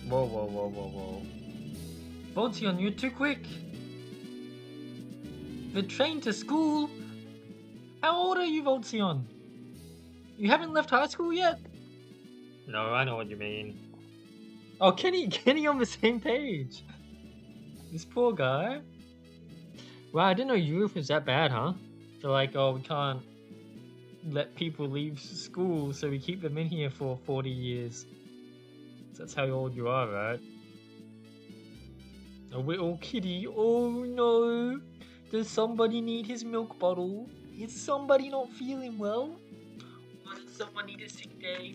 Whoa, whoa, whoa, whoa, whoa. Voltion, you're too quick. The train to school? How old are you, Voltion? You haven't left high school yet? No, I know what you mean. Oh, Kenny on the same page. This poor guy. Wow, I didn't know Europe was that bad, huh? They're like, oh, we can't let people leave school, so we keep them in here for 40 years. So that's how old you are, right? A little kitty. Oh no! Does somebody need his milk bottle? Is somebody not feeling well? Or does someone need a sick day?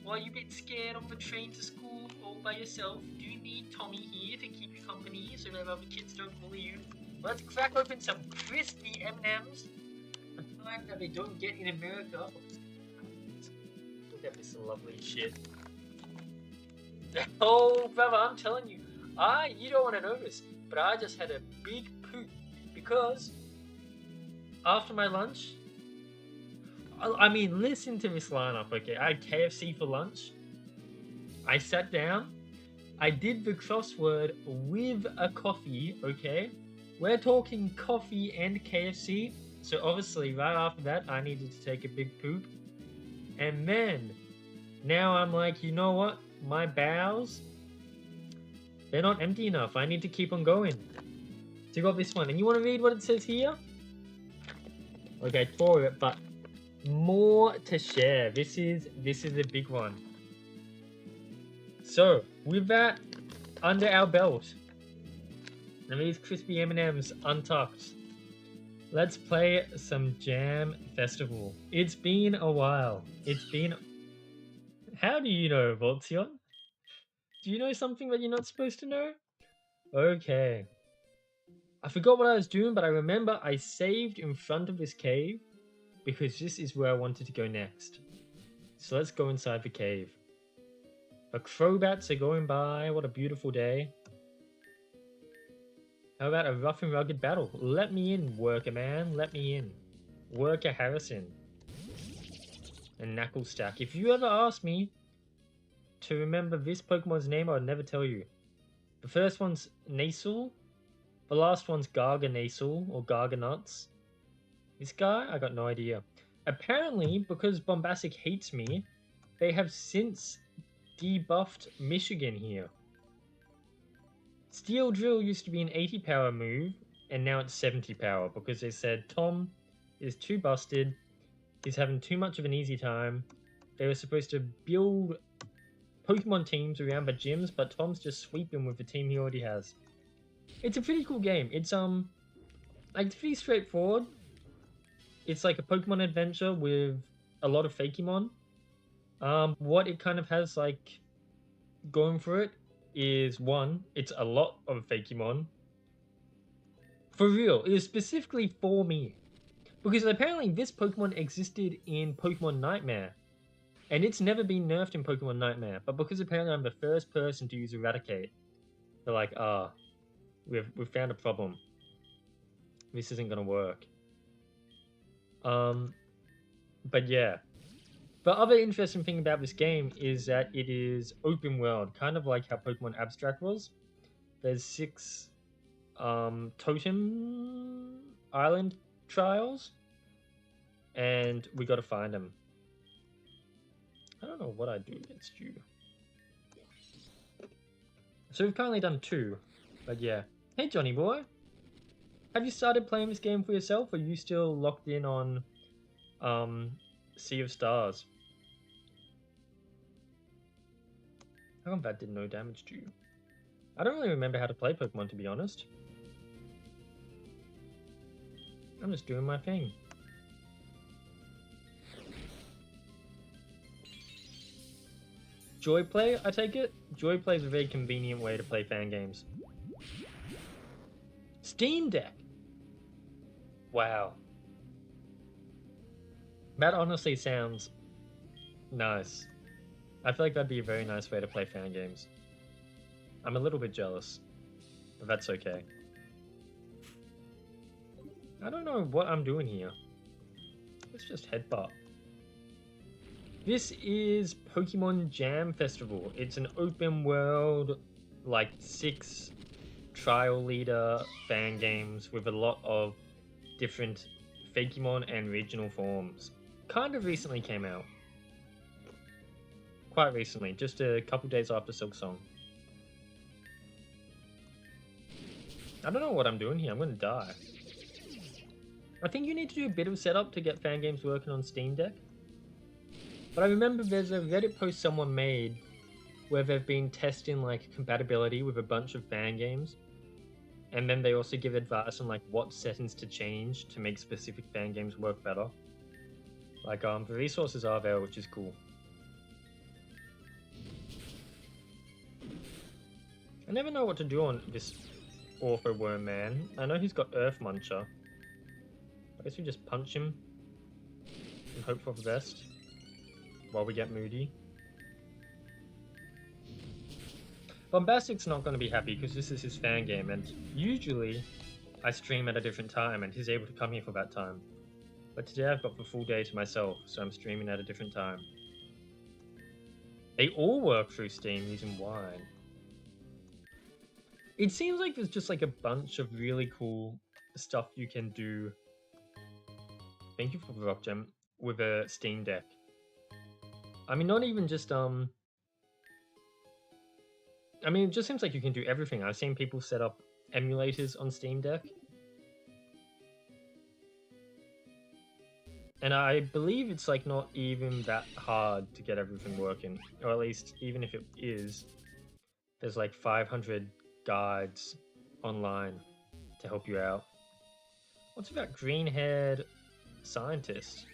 Or are you a bit scared on the train to school all by yourself? Do you need Tommy here to keep you company so that other kids don't bully you? Let's crack open some crispy M&Ms. A kind that they don't get in America. Look at this lovely shit. Oh, brother, I'm telling you. You don't want to know this, but I just had a big poop because after my lunch, I mean, listen to this lineup, okay? I had KFC for lunch. I sat down. I did the crossword with a coffee, okay? We're talking coffee and KFC. So obviously, right after that, I needed to take a big poop. And then, now I'm like, you know what? My bowels, they're not empty enough. I need to keep on going. So you got this one. And you want to read what it says here? Okay, I tore it, but more to share. This is a big one. So, with that under our belt, and these crispy M&Ms untucked, let's play some Jam Festival. It's been a while. How do you know, Voltion? Do you know something that you're not supposed to know? Okay. I forgot what I was doing, but I remember I saved in front of this cave because this is where I wanted to go next. So let's go inside the cave. The crowbats are going by. What a beautiful day. How about a rough and rugged battle? Let me in, worker man. Let me in. Worker Harrison. And Knucklestack. If you ever ask me to remember this Pokemon's name, I would never tell you. The first one's Nasal. The last one's Garganasal or Garganuts. This guy? I got no idea. Apparently, because Bombastic hates me, they have since debuffed Michigan here. Steel Drill used to be an 80 power move, and now it's 70 power because they said Tom is too busted, he's having too much of an easy time. They were supposed to build Pokemon teams around the gyms, but Tom's just sweeping with the team he already has. It's a pretty cool game. It's like pretty straightforward. It's like a Pokemon adventure with a lot of Fakemon. What it kind of has like going for it is one, it's a lot of Fakemon. For real, it is specifically for me. Because apparently this Pokemon existed in Pokemon Nightmare. And it's never been nerfed in Pokemon Nightmare. But because apparently I'm the first person to use Eradicate, they're like, we've found a problem. This isn't gonna work. But yeah. The other interesting thing about this game is that it is open world, kind of like how Pokemon Abstract was. There's 6 Totem Island trials, and we gotta find them. I don't know what I'd do against you. So we've currently done 2, but yeah. Hey Johnny boy, have you started playing this game for yourself, or are you still locked in on Sea of Stars? How come that did no damage to you? I don't really remember how to play Pokemon, to be honest. I'm just doing my thing. Joy Play, I take it? Joy Play is a very convenient way to play fan games. Steam Deck! Wow. That honestly sounds nice. I feel like that'd be a very nice way to play fan games. I'm a little bit jealous, but that's okay. I don't know what I'm doing here. Let's just headbutt. This is Pokemon Jam Festival. It's an open world, like 6 trial leader fan games with a lot of different Fakemon and regional forms. Kind of recently came out. Quite recently, just a couple days after Silk Song. I don't know what I'm doing here, I'm gonna die. I think you need to do a bit of setup to get fan games working on Steam Deck. But I remember there's a Reddit post someone made where they've been testing like compatibility with a bunch of fan games. And then they also give advice on like what settings to change to make specific fan games work better. Like the resources are there, which is cool. I never know what to do on this Ortho Worm man. I know he's got Earth Muncher. I guess we just punch him and hope for the best while we get moody. Bombastic's not going to be happy because this is his fan game, and usually I stream at a different time and he's able to come here for that time. But today I've got the full day to myself, so I'm streaming at a different time. They all work through Steam using Wine. It seems like there's just like a bunch of really cool stuff you can do. Thank you for the rock gem with a Steam Deck. I mean, not even just I mean, it just seems like you can do everything. I've seen people set up emulators on Steam Deck. And I believe it's like not even that hard to get everything working. Or at least, even if it is, there's like 500 guides online to help you out. What's about green-haired scientist?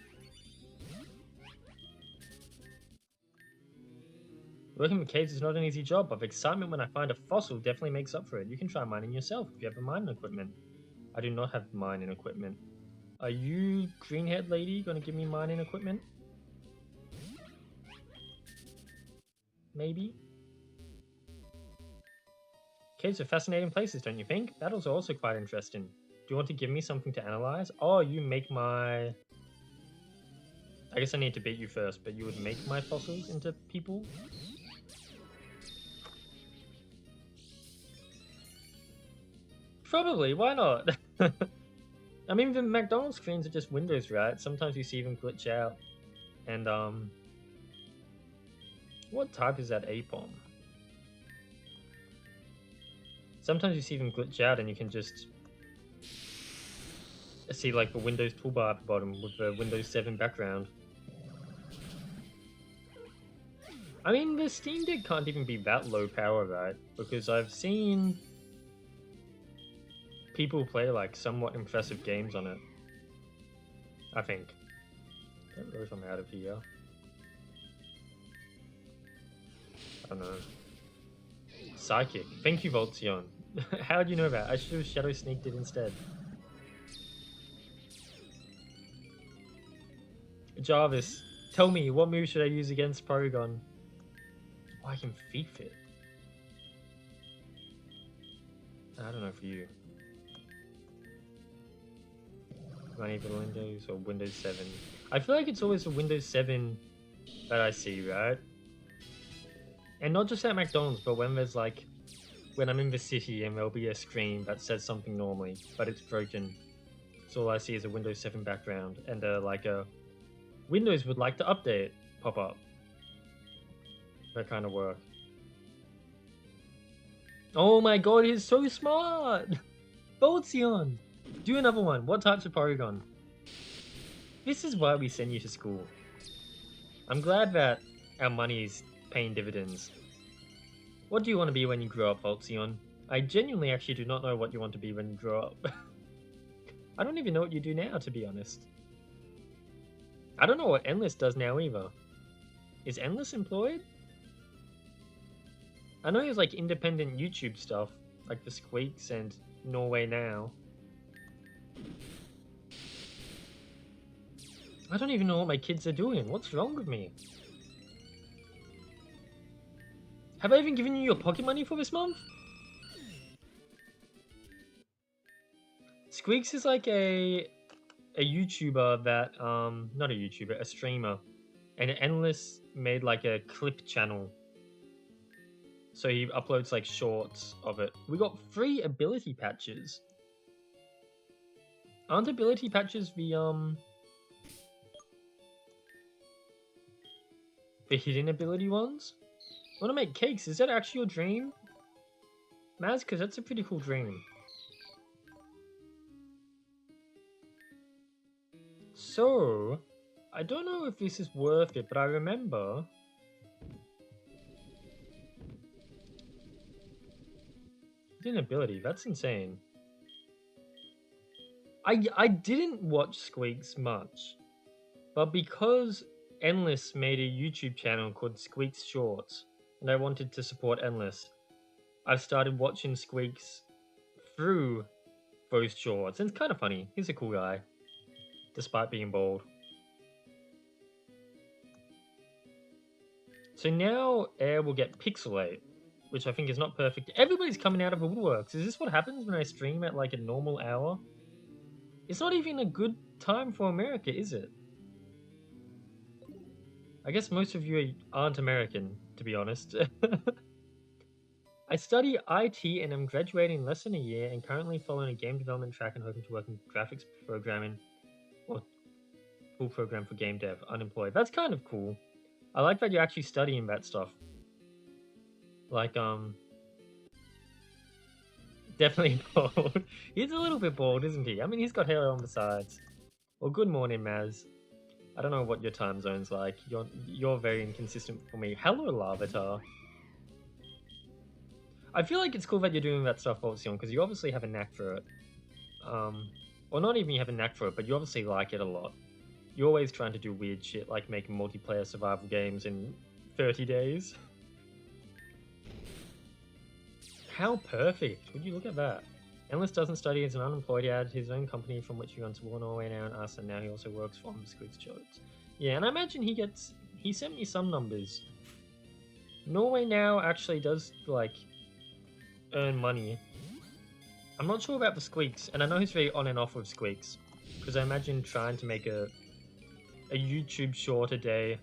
Working with caves is not an easy job, but the excitement when I find a fossil definitely makes up for it. You can try mining yourself if you have the mining equipment. I do not have mining equipment. Are you, green-haired lady, going to give me mining equipment? Maybe? Caves are fascinating places, don't you think? Battles are also quite interesting. Do you want to give me something to analyze? Oh, you make my... I guess I need to beat you first, but you would make my fossils into people? Probably, why not? I mean, the McDonald's screens are just windows, right? Sometimes you see them glitch out. And, what type is that Apom? Sometimes you see them glitch out and you can just see, like, the Windows toolbar at the bottom with the Windows 7 background. I mean, the Steam Deck can't even be that low power, right? Because I've seen people play like somewhat impressive games on it. I think. Don't know if I'm out of here. I don't know. Psychic. Thank you, Voltzion. How do you know that? I should have Shadow Sneaked it instead. Jarvis, tell me, what move should I use against Porygon? Oh, I can thief it. I don't know for you. Am I either Windows or Windows 7? I feel like it's always the Windows 7 that I see, right? And not just at McDonald's, but when there's like, when I'm in the city and there'll be a screen that says something normally, but it's broken. So all I see is a Windows 7 background and like a Windows would like to update pop up. That kind of work. Oh my god, he's so smart! Voltzion! Do another one. What types of Porygon? This is why we send you to school. I'm glad that our money is paying dividends. What do you want to be when you grow up, Voltzion? I genuinely actually do not know what you want to be when you grow up. I don't even know what you do now, to be honest. I don't know what Endless does now either. Is Endless employed? I know he has like independent YouTube stuff, like the Squeaks and Norway Now. I don't even know what my kids are doing. What's wrong with me? Have I even given you your pocket money for this month? Squeaks is like a YouTuber that not a YouTuber, a streamer. And Endless made like a clip channel. So he uploads like shorts of it. We got 3 ability patches. Aren't ability patches the hidden ability ones? I want to make cakes. Is that actually your dream, Maz? Because that's a pretty cool dream. So, I don't know if this is worth it, but I remember... hidden ability, that's insane. I didn't watch Squeaks much, but because Endless made a YouTube channel called Squeaks Shorts, and I wanted to support Endless, I started watching Squeaks through those shorts, and it's kind of funny. He's a cool guy, despite being bald. So now Air will get Pixelate, which I think is not perfect. Everybody's coming out of the woodworks. Is this what happens when I stream at like a normal hour? It's not even a good time for America, is it? I guess most of you aren't American, to be honest. I study IT and I'm graduating in less than a year and currently following a game development track and hoping to work in graphics programming or full program for game dev, unemployed. That's kind of cool. I like that you're actually studying that stuff. Like, definitely bald. He's a little bit bald, isn't he? I mean, he's got hair on the sides. Well, good morning, Maz. I don't know what your time zone's like. You're very inconsistent for me. Hello, Lavatar. I feel like it's cool that you're doing that stuff, Voltzion, because you obviously have a knack for it. Well, not even you have a knack for it, but you obviously like it a lot. You're always trying to do weird shit, like make multiplayer survival games in 30 days. How perfect! Would you look at that? Endless doesn't study as an unemployed. He had his own company from which he runs Norway Now and us, and now he also works for Squeaks Shorts. Yeah, and I imagine he sent me some numbers. Norway Now actually does, like, earn money. I'm not sure about the Squeaks, and I know he's very on and off with Squeaks, because I imagine trying to make a YouTube short a day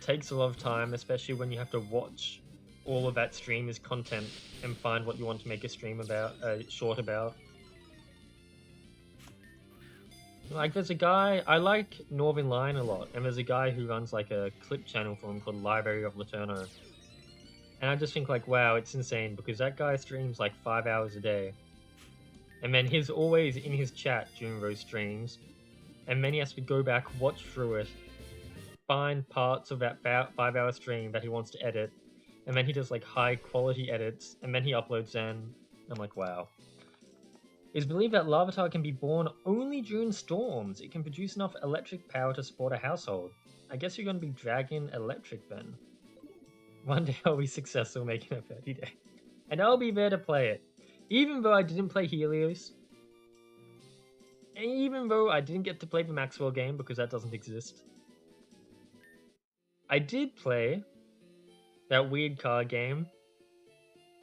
takes a lot of time, especially when you have to watch all of that streamer's content and find what you want to make a stream about, short about. Like, there's a guy, I like Northern Lion a lot, and there's a guy who runs like a clip channel for him called Library of Laterno. And I just think like, wow, it's insane, because that guy streams like 5 hours a day. And then he's always in his chat during those streams, and then he has to go back, watch through it, find parts of that 5-hour stream that he wants to edit, and then he does like high quality edits, and then he uploads them. I'm like, wow. It's believed that Lavatar can be born only during storms. It can produce enough electric power to support a household. I guess you're going to be Dragon Electric then. One day I'll be successful making a 30 day. And I'll be there to play it. Even though I didn't play Helios. And even though I didn't get to play the Maxwell game because that doesn't exist. I did play that weird card game.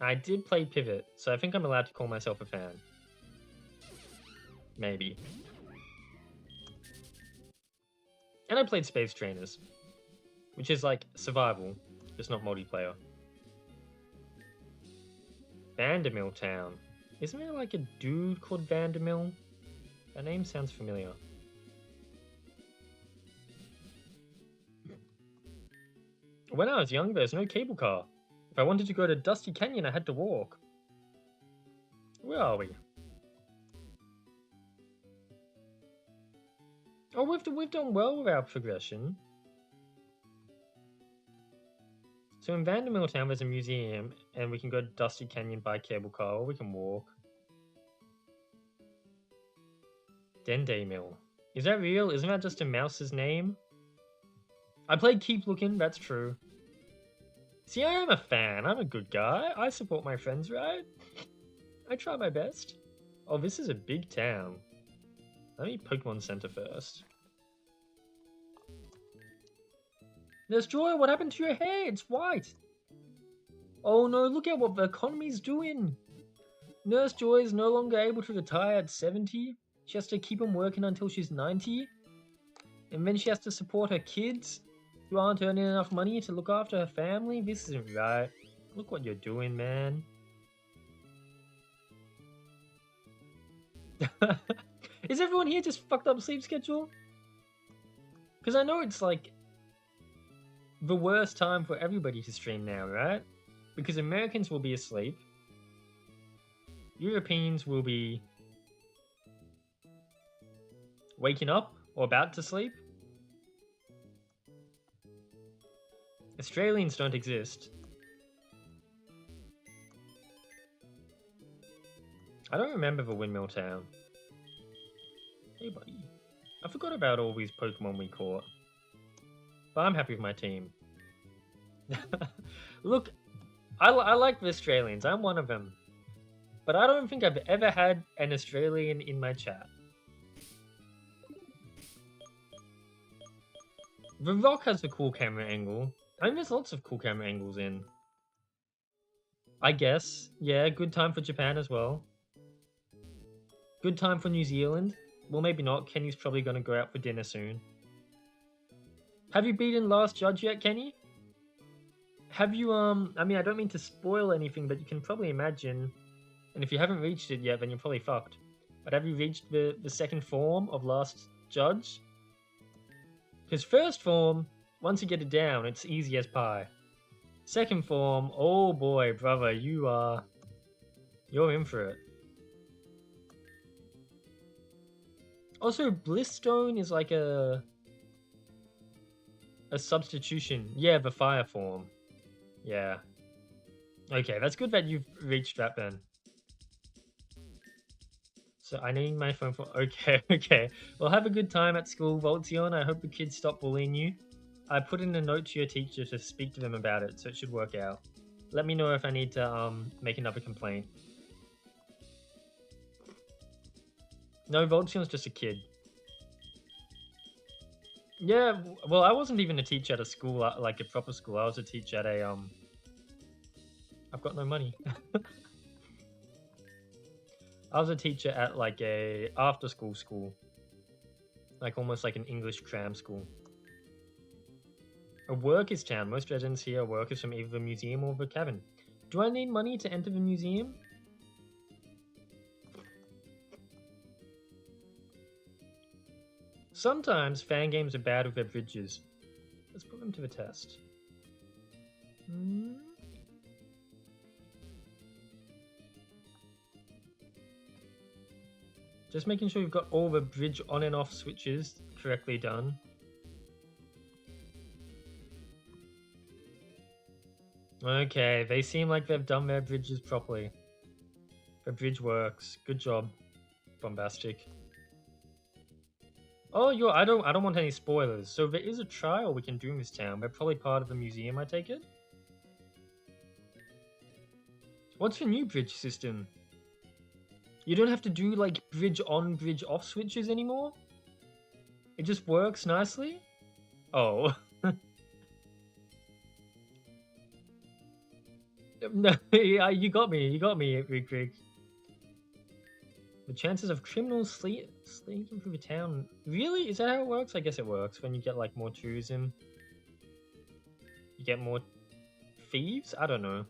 I did play Pivot, so I think I'm allowed to call myself a fan. Maybe. And I played Space Trainers, which is like survival, just not multiplayer. Vandermill Town. Isn't there like a dude called Vandermill? That name sounds familiar. When I was young, there's no cable car. If I wanted to go to Dusty Canyon, I had to walk. Where are we? Oh, we've done well with our progression. So in Vandermill Town, there's a museum, and we can go to Dusty Canyon by cable car, or we can walk. Dende Mill. Is that real? Isn't that just a mouse's name? I played Keep Looking, that's true. See, I am a fan. I'm a good guy. I support my friends, right? I try my best. Oh, this is a big town. Let me Pokemon Center first. Nurse Joy, what happened to your hair? It's white. Oh no, look at what the economy's doing. Nurse Joy is no longer able to retire at 70. She has to keep on working until she's 90. And then she has to support her kids who aren't earning enough money to look after her family. This isn't right. Look what you're doing, man. Is everyone here just fucked up sleep schedule? Because I know it's like the worst time for everybody to stream now, right? Because Americans will be asleep. Europeans will be waking up or about to sleep. Australians don't exist. I don't remember the Windmill Town. Hey buddy. I forgot about all these Pokemon we caught. But I'm happy with my team. Look, I like the Australians. I'm one of them. But I don't think I've ever had an Australian in my chat. The Rock has a cool camera angle. I mean, there's lots of cool camera angles in. I guess. Yeah, good time for Japan as well. Good time for New Zealand. Well, maybe not. Kenny's probably going to go out for dinner soon. Have you beaten Last Judge yet, Kenny? Have you, I mean, I don't mean to spoil anything, but you can probably imagine, and if you haven't reached it yet, then you're probably fucked. But have you reached the second form of Last Judge? Because first form, once you get it down, it's easy as pie. Second form, oh boy, brother, you're in for it. Also, Blissstone is like a substitution. Yeah, the fire form. Yeah. Okay, that's good that you've reached that then. So I need my phone for... Okay, okay. Well, have a good time at school, Voltzion. I hope the kids stop bullying you. I put in a note to your teacher to speak to them about it, so it should work out. Let me know if I need to make another complaint. No, Voltzion's just a kid. Yeah, well, I wasn't even a teacher at a school, like a proper school. I was a teacher at a, I've got no money. I was a teacher at like a after-school school. Like almost like an English cram school. A workers' town. Most residents here are workers from either the museum or the cabin. Do I need money to enter the museum? Sometimes fan games are bad with their bridges. Let's put them to the test. Just making sure you've got all the bridge on and off switches correctly done. Okay, they seem like they've done their bridges properly. The bridge works. Good job, Bombastic. Oh, I don't want any spoilers. So there is a trial we can do in this town. They're probably part of the museum, I take it. What's the new bridge system? You don't have to do like bridge on, bridge off switches anymore? It just works nicely? Oh. No, yeah, you got me, Rick Rick. The chances of criminals slinking through the town. Really? Is that how it works? I guess it works. When you get like more tourism, you get more thieves? I don't know.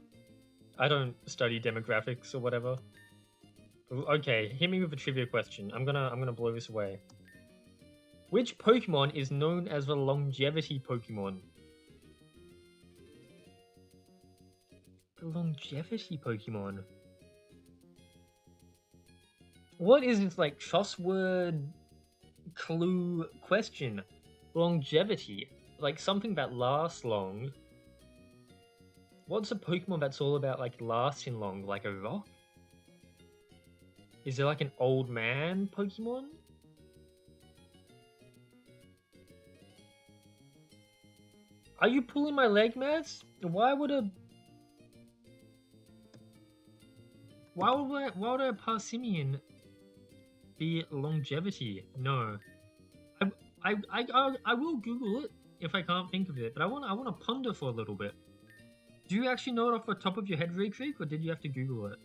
I don't study demographics or whatever. Okay, hit me with a trivia question. I'm gonna blow this away. Which Pokemon is known as the longevity Pokemon? The longevity Pokemon. What is this, like, crossword clue question? Longevity. Like, something that lasts long. What's a Pokemon that's all about like lasting long, like a rock? Is there like an old man Pokemon? Are you pulling my leg, Mads? Why would a Parsimmon be longevity? No. I will Google it if I can't think of it, but I wanna ponder for a little bit. Do you actually know it off the top of your head, Ray Creek, or did you have to Google it?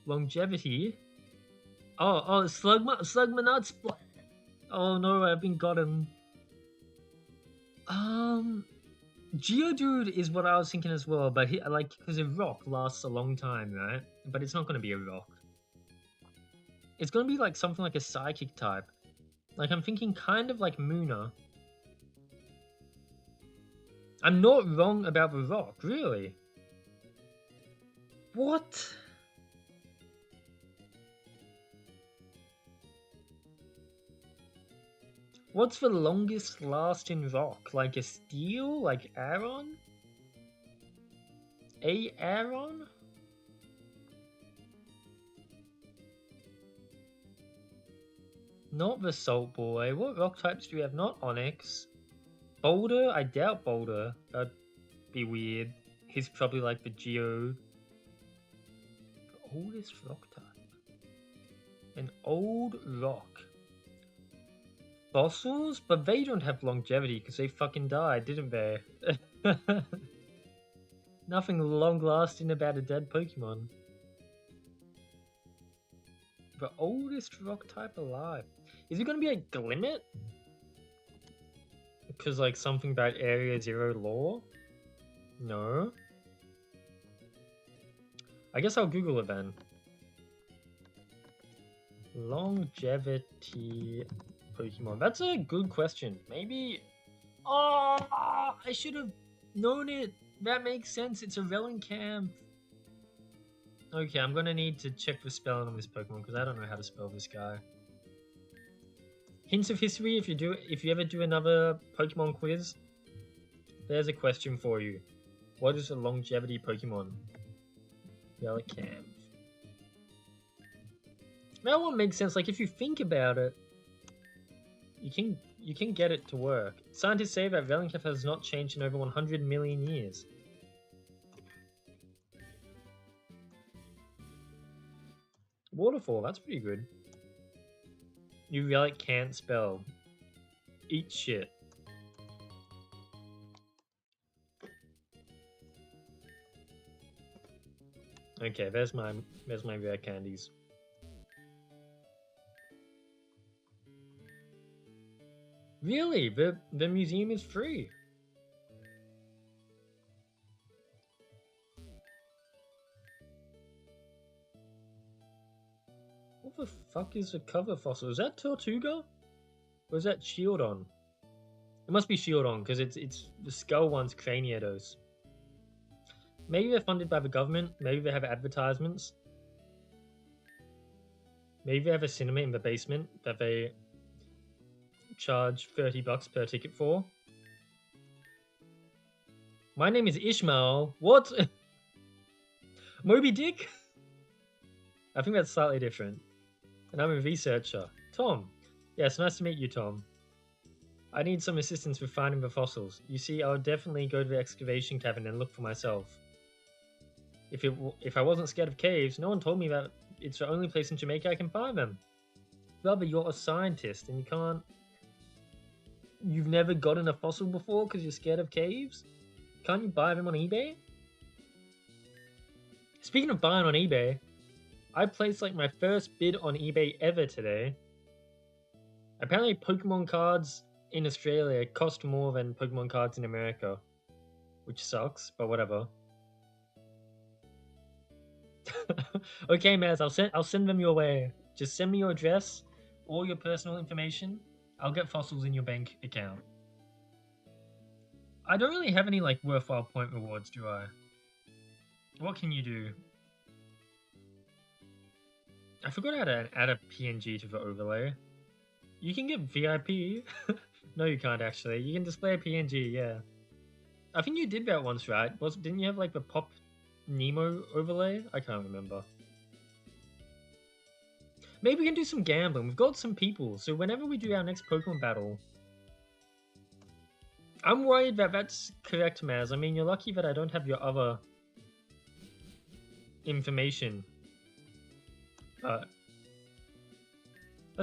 Longevity. Oh, Slugmanut. Oh no, I've been gotten. Geodude is what I was thinking as well, but because a rock lasts a long time, right? But it's not gonna be a rock. It's gonna be like something like a psychic type. Like I'm thinking kind of like Munna. I'm not wrong about the rock, really. What? What's the longest lasting rock? Like a steel? Like Aron? A Aron? Not the Salt Boy. What rock types do we have? Not Onyx. Boulder? I doubt Boulder. That'd be weird. He's probably like the Geo. The oldest rock type. An old rock. Fossils? But they don't have longevity because they fucking died, didn't they? Nothing long-lasting about a dead Pokemon. The oldest rock type alive. Is it gonna be a Glimmet? Because like something about Area Zero lore? No. I guess I'll Google it then. Longevity Pokemon. That's a good question. Maybe. Oh, I should have known it. That makes sense. It's a Relicanth. Okay, I'm gonna need to check the spelling on this Pokemon because I don't know how to spell this guy. Hints of history. If you ever do another Pokemon quiz, there's a question for you. What is a longevity Pokemon? Relicanth. That one makes sense. Like if you think about it, you can get it to work. Scientists say that Relicanth has not changed in over 100 million years. Waterfall, that's pretty good. You really can't spell. Eat shit. Okay, there's my rare candies. Really? The museum is free. What the fuck is the cover fossil? Is that Tortuga? Or is that Shieldon? It must be Shieldon, because it's the skull one's Craneados. Maybe they're funded by the government, maybe they have advertisements. Maybe they have a cinema in the basement that they charge $30 per ticket for. My name is Ishmael. What? Moby Dick? I think that's slightly different. And I'm a researcher. Tom. Yes, nice to meet you, Tom. I need some assistance with finding the fossils. You see, I would definitely go to the excavation cabin and look for myself. If I wasn't scared of caves, no one told me that it's the only place in Jamaica I can find them. Brother, you're a scientist and you can't... You've never gotten a fossil before because you're scared of caves? Can't you buy them on eBay? Speaking of buying on eBay, I placed like my first bid on eBay ever today. Apparently Pokemon cards in Australia cost more than Pokemon cards in America. Which sucks, but whatever. Okay, Maz, I'll send them your way. Just send me your address, all your personal information. I'll get fossils in your bank account. I don't really have any like worthwhile point rewards, do I? What can you do? I forgot how to add a PNG to the overlay. You can get VIP. No, you can't actually. You can display a PNG, yeah. I think you did that once, right? Didn't you have like the Pop Nemo overlay? I can't remember. Maybe we can do some gambling. We've got some people, so whenever we do our next Pokemon battle, I'm worried that that's correct, Maz. I mean, you're lucky that I don't have your other information. That's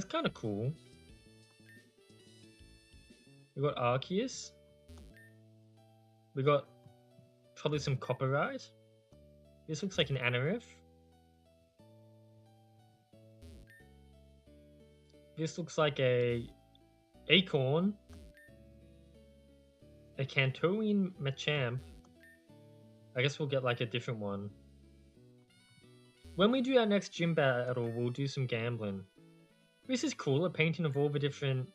kind of cool. We got Arceus. We got probably some Copperite. This looks like an Anorith. This looks like a Acorn. A Kantoine Machamp. I guess we'll get like a different one. When we do our next gym battle, we'll do some gambling. This is cool, a painting of all the different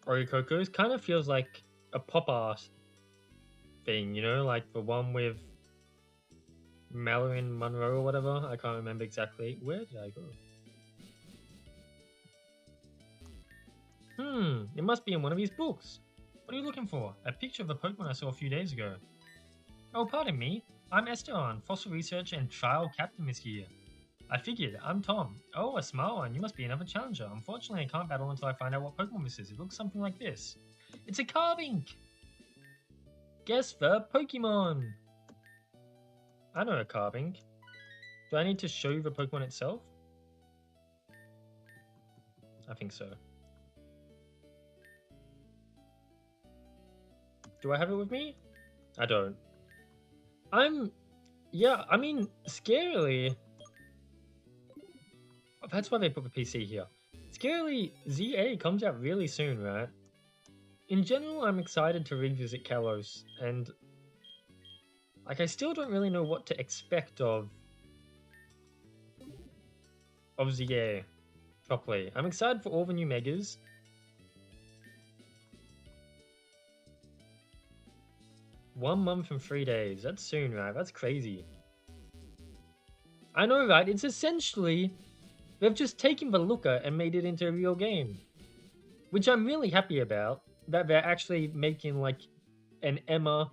Oricocos. Kind of feels like a pop art thing, you know, like the one with Marilyn Monroe or whatever. I can't remember exactly. Where did I go? It must be in one of his books. What are you looking for? A picture of a Pokemon I saw a few days ago. Oh, pardon me. I'm Esteban, Fossil Research and Trial Captain is here. I figured. I'm Tom. Oh, a small one. You must be another challenger. Unfortunately, I can't battle until I find out what Pokemon this is. It looks something like this. It's a Carbink! Guess the Pokemon! I know a Carbink. Do I need to show you the Pokemon itself? I think so. Do I have it with me? I don't. Yeah, I mean, scarily... That's why they put the PC here. Scarily, ZA comes out really soon, right? In general, I'm excited to revisit Kalos, and... Like, I still don't really know what to expect of ZA properly. I'm excited for all the new Megas. One month and 3 days. That's soon, right? That's crazy. I know, right? It's essentially... They've just taken the looker and made it into a real game. Which I'm really happy about. That they're actually making, like, an Emma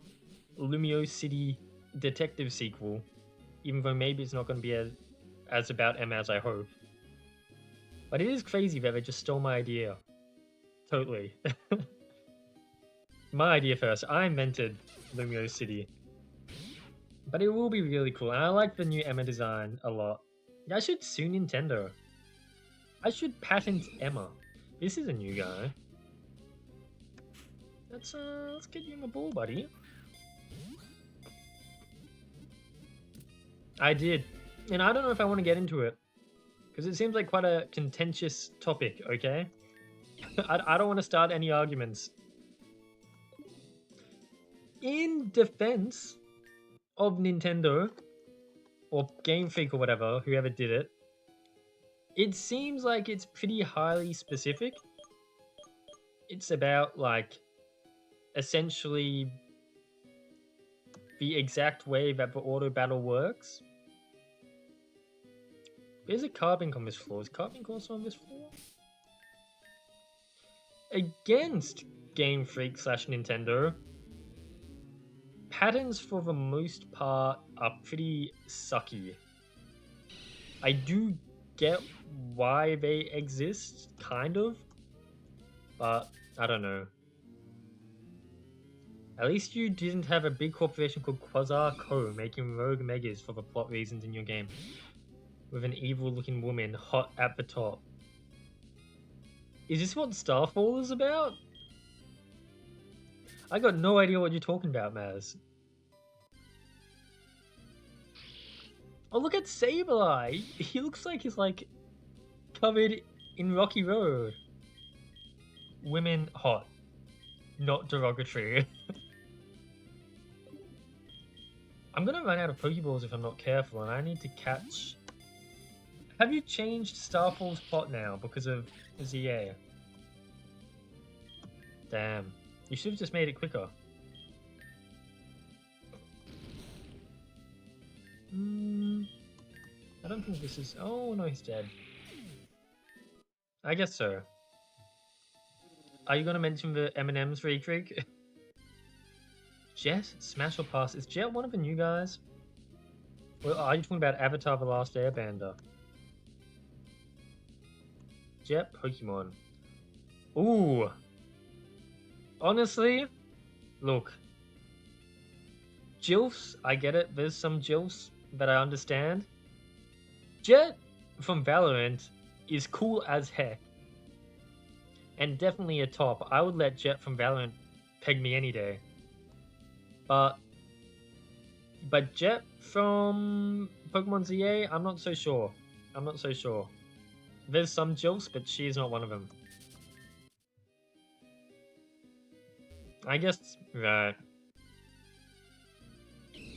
Lumio City detective sequel. Even though maybe it's not going to be as about Emma as I hope. But it is crazy that they just stole my idea. Totally. My idea first. I invented Lumio City. But it will be really cool. And I like the new Emma design a lot. I should sue Nintendo. I should patent Emma. This is a new guy. Let's get you in the ball, buddy. I did. And I don't know if I want to get into it. Because it seems like quite a contentious topic, okay? I don't want to start any arguments. In defense of Nintendo, or Game Freak or whatever, whoever did it, it seems like it's pretty highly specific. It's about, like, essentially the exact way that the auto battle works. There's a Carbink on this floor. Is Carbink also on this floor? Against Game Freak / Nintendo, patterns for the most part are pretty sucky. I do get why they exist, kind of, but I don't know. At least you didn't have a big corporation called Quasar Co. making rogue megas for the plot reasons in your game. With an evil-looking woman hot at the top. Is this what Starfall is about? I got no idea what you're talking about, Maz. Oh, look at Sableye! He looks like he's, like, covered in Rocky Road. Women hot. Not derogatory. I'm gonna run out of Pokeballs if I'm not careful, and I need to catch... Have you changed Starfall's plot now because of ZA? Damn. You should have just made it quicker. I don't think this is... Oh, no, he's dead. I guess so. Are you gonna mention the M&M's retrig? Jet? Smash or pass? Is Jet one of the new guys? Or are you talking about Avatar: The Last Airbender? Jet Pokemon. Ooh. Honestly, look. Jilfs, I get it. There's some Jilfs that I understand. Jet from Valorant is cool as heck. And definitely a top. I would let Jet from Valorant peg me any day. But Jet from Pokemon ZA, I'm not so sure. I'm not so sure. There's some Jilfs, but she's not one of them. I guess, right.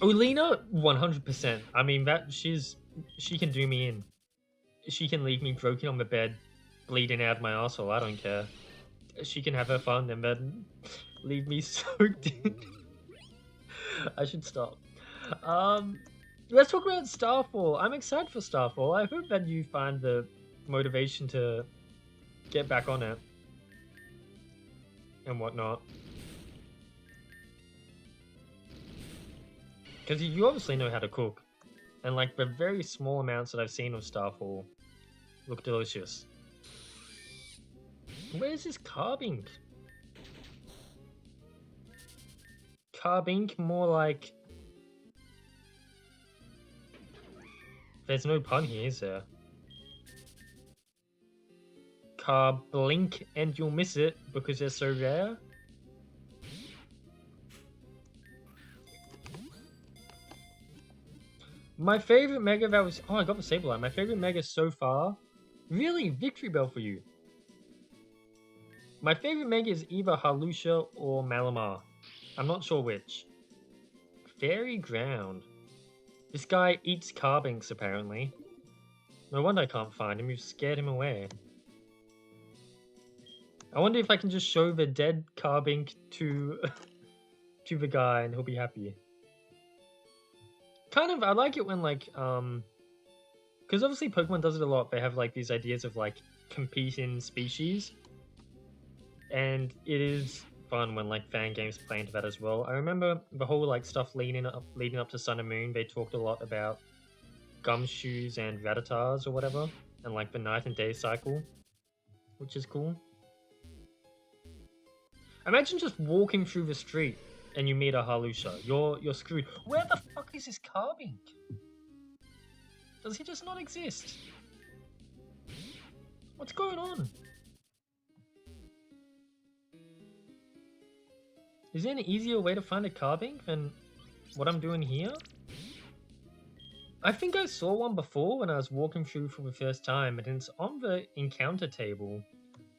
Olina, 100%. I mean, she can do me in. She can leave me broken on the bed, bleeding out my arsehole. I don't care. She can have her fun and then leave me soaked in. I should stop. Let's talk about Starfall. I'm excited for Starfall. I hope that you find the motivation to get back on it and whatnot. Because you obviously know how to cook. And like the very small amounts that I've seen of Starfall look delicious. Where's this Carbink? Carbink, more like... There's no pun here, is there? Carblink and you'll miss it because they're so rare? My favorite mega that was... Oh, I got the Sableye. My favorite mega so far... Really? Victory Bell for you. My favorite mega is either Halusha or Malamar. I'm not sure which. Fairy Ground. This guy eats Carbinks, apparently. No wonder I can't find him. You've scared him away. I wonder if I can just show the dead Carbink to... to the guy and he'll be happy. Kind of, I like it when, like, because obviously Pokemon does it a lot. They have, like, these ideas of, like, competing species. And it is fun when, like, fan games play into that as well. I remember the whole, like, stuff leading up to Sun and Moon. They talked a lot about Gumshoes and Rattars or whatever. And, like, the night and day cycle. Which is cool. Imagine just walking through the street and you meet a Halusha. You're screwed. Where the fuck is this Carbink? Does he just not exist? What's going on? Is there an easier way to find a Carbink than what I'm doing here? I think I saw one before when I was walking through for the first time, and it's on the encounter table.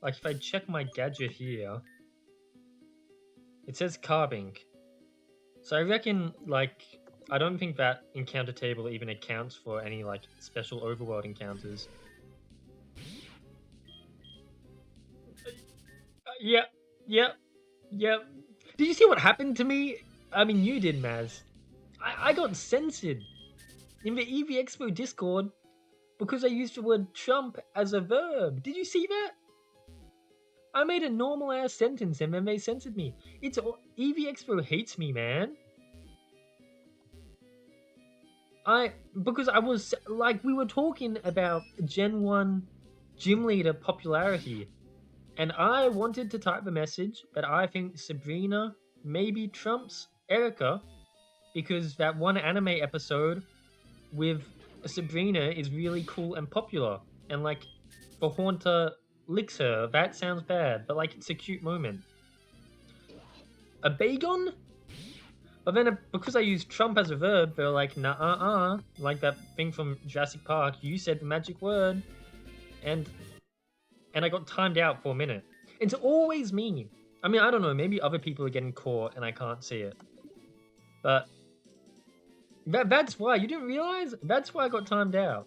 Like if I check my gadget here, it says Carbink. So I reckon, like, I don't think that encounter table even accounts for any, like, special overworld encounters. Yep. Did you see what happened to me? I mean, you did, Maz. I got censored in the EV Expo Discord because I used the word Trump as a verb. Did you see that? I made a normal ass sentence and then they censored me. EV Expo hates me, man. Because I was, like, we were talking about Gen 1 gym leader popularity. And I wanted to type the message that I think Sabrina maybe trumps Erica because that one anime episode with Sabrina is really cool and popular. And, like, the Haunter licks her. That sounds bad, but, like, it's a cute moment. A Bagon? But then, because I used Trump as a verb, they're like, nah, like that thing from Jurassic Park. You said the magic word, and I got timed out for a minute. It's always me. I mean, I don't know. Maybe other people are getting caught, and I can't see it. But that's why you didn't realize. That's why I got timed out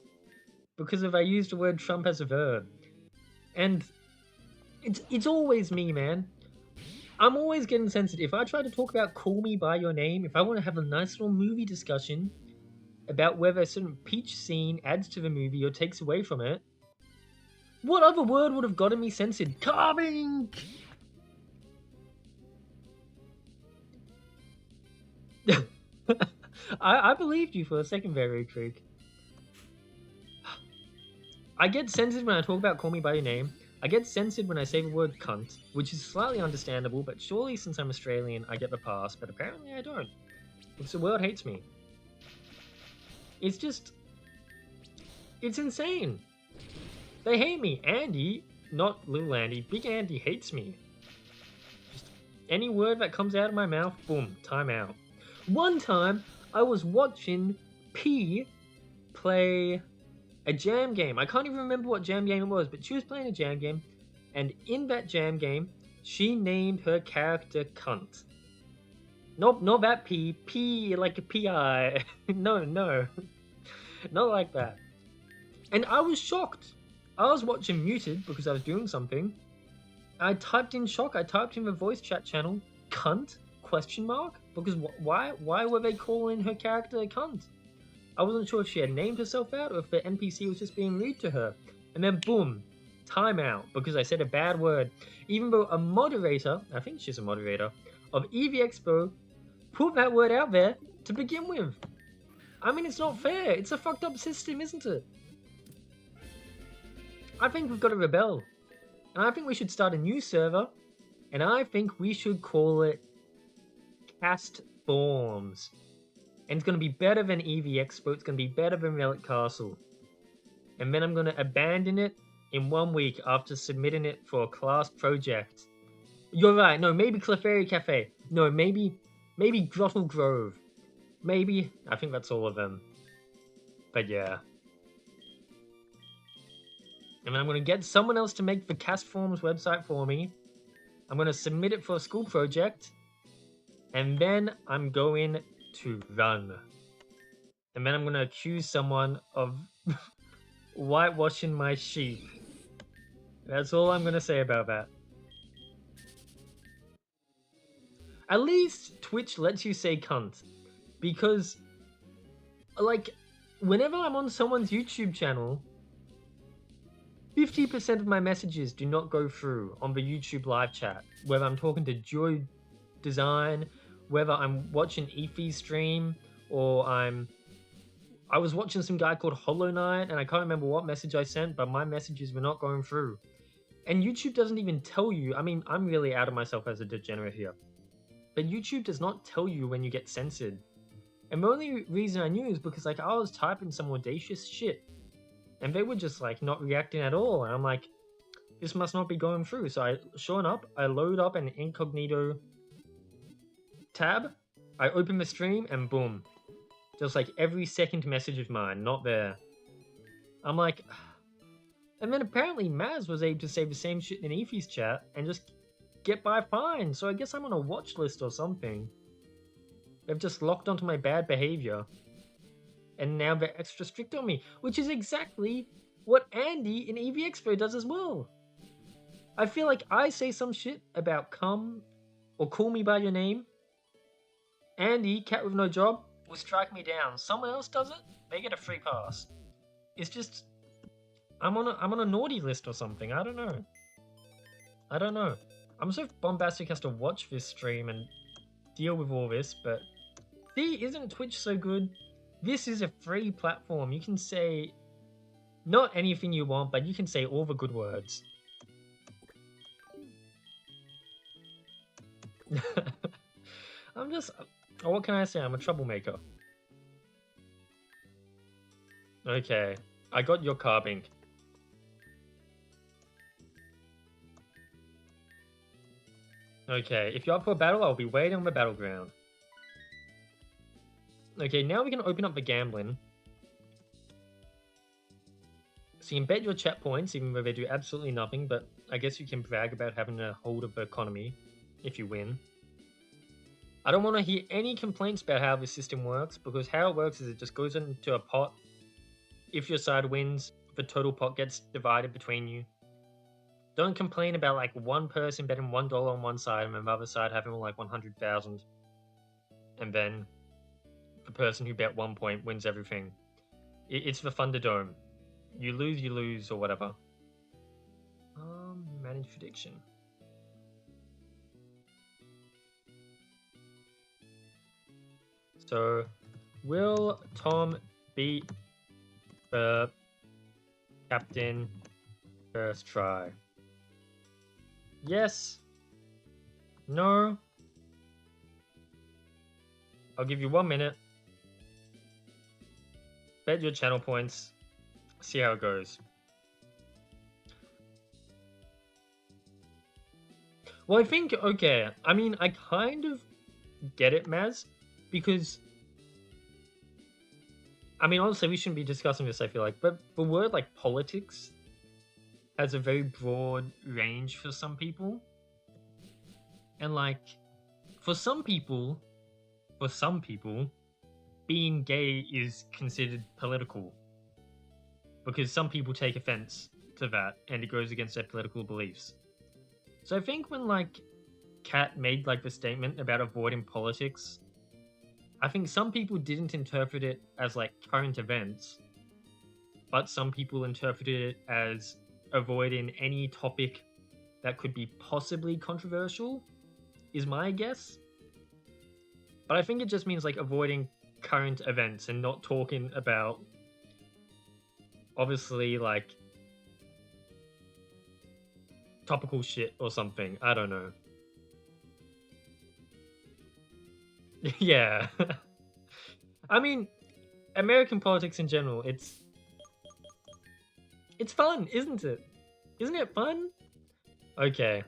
because I used the word Trump as a verb, and it's always me, man. I'm always getting censored. If I try to talk about Call Me By Your Name, if I want to have a nice little movie discussion about whether a certain peach scene adds to the movie or takes away from it, what other word would have gotten me censored? Carbink! I believed you for a second, Very Creek. I get censored when I talk about Call Me By Your Name. I get censored when I say the word cunt, which is slightly understandable, but surely since I'm Australian, I get the pass, but apparently I don't. Because the world hates me. It's just... It's insane. They hate me. Andy, not Little Andy, Big Andy hates me. Just any word that comes out of my mouth, boom, time out. One time, I was watching P play a jam game. I can't even remember what jam game it was, but she was playing a jam game, and in that jam game, she named her character Cunt. Nope, not that P like a PI. No, not like that. And I was shocked. I was watching muted because I was doing something. I typed in shock. I typed in the voice chat channel, cunt, question mark? Because why were they calling her character a cunt? I wasn't sure if she had named herself out or if the NPC was just being rude to her. And then boom, timeout because I said a bad word. Even though a moderator, I think she's a moderator, of EV Expo put that word out there to begin with. I mean, it's not fair. It's a fucked up system, isn't it? I think we've got to rebel. And I think we should start a new server. And I think we should call it Cast Forms. And it's going to be better than EV Expo. It's going to be better than Relic Castle. And then I'm going to abandon it in 1 week after submitting it for a class project. You're right. No, maybe Clefairy Cafe. No, maybe Grottle Grove. Maybe. I think that's all of them. But yeah. And then I'm going to get someone else to make the Cast Forms website for me. I'm going to submit it for a school project. And then I'm going to run. And then I'm going to accuse someone of whitewashing my sheep. That's all I'm going to say about that. At least Twitch lets you say cunt. Because, like, whenever I'm on someone's YouTube channel, 50% of my messages do not go through on the YouTube live chat. Whether I'm talking to Joy Design, whether I'm watching Efi's stream, or I was watching some guy called Hollow Knight, and I can't remember what message I sent, but my messages were not going through. And YouTube doesn't even tell you. I mean, I'm really out of myself as a degenerate here. But YouTube does not tell you when you get censored. And the only reason I knew is because, like, I was typing some audacious shit. And they were just, like, not reacting at all. And I'm like, this must not be going through. So sure enough, I load up an incognito tab. I open the stream and boom. Just like every second message of mine, not there. I'm like... And then apparently Maz was able to say the same shit in Efi's chat and just get by fine. So I guess I'm on a watch list or something. They've just locked onto my bad behavior. And now they're extra strict on me. Which is exactly what Andy in EV Expo does as well. I feel like I say some shit about come or call me by your name. Andy, cat with no job, will strike me down. Someone else does it, they get a free pass. It's just... I'm on a naughty list or something. I don't know. I'm so bombastic has to watch this stream and deal with all this, but... See, isn't Twitch so good? This is a free platform. You can say... Not anything you want, but you can say all the good words. I'm just... What can I say? I'm a troublemaker. Okay. I got your Carbink. Okay, if you're up for a battle, I'll be waiting on the battleground. Okay, now we can open up the gambling. So you can bet your chat points, even though they do absolutely nothing, but I guess you can brag about having a hold of the economy if you win. I don't want to hear any complaints about how this system works, because how it works is it just goes into a pot. If your side wins, the total pot gets divided between you. Don't complain about like one person betting $1 on one side and the other side having like 100,000. And then the person who bet 1 point wins everything. It's the Thunderdome. You lose, or whatever. Manage prediction. So, will Tom beat the captain first try? Yes. No. I'll give you 1 minute. Bet your channel points. See how it goes. Well, I think, okay. I mean, I kind of get it, Maz, because I mean, honestly, we shouldn't be discussing this, I feel like, but the word like politics has a very broad range for some people. And like, for some people, being gay is considered political. Because some people take offense to that and it goes against their political beliefs. So I think when like Kat made like the statement about avoiding politics, I think some people didn't interpret it as like current events, but some people interpreted it as avoiding any topic that could be possibly controversial, is my guess. But I think it just means like avoiding current events and not talking about, obviously, like topical shit or something. I don't know. Yeah. I mean, American politics in general, it's fun, isn't it? Isn't it fun? Okay.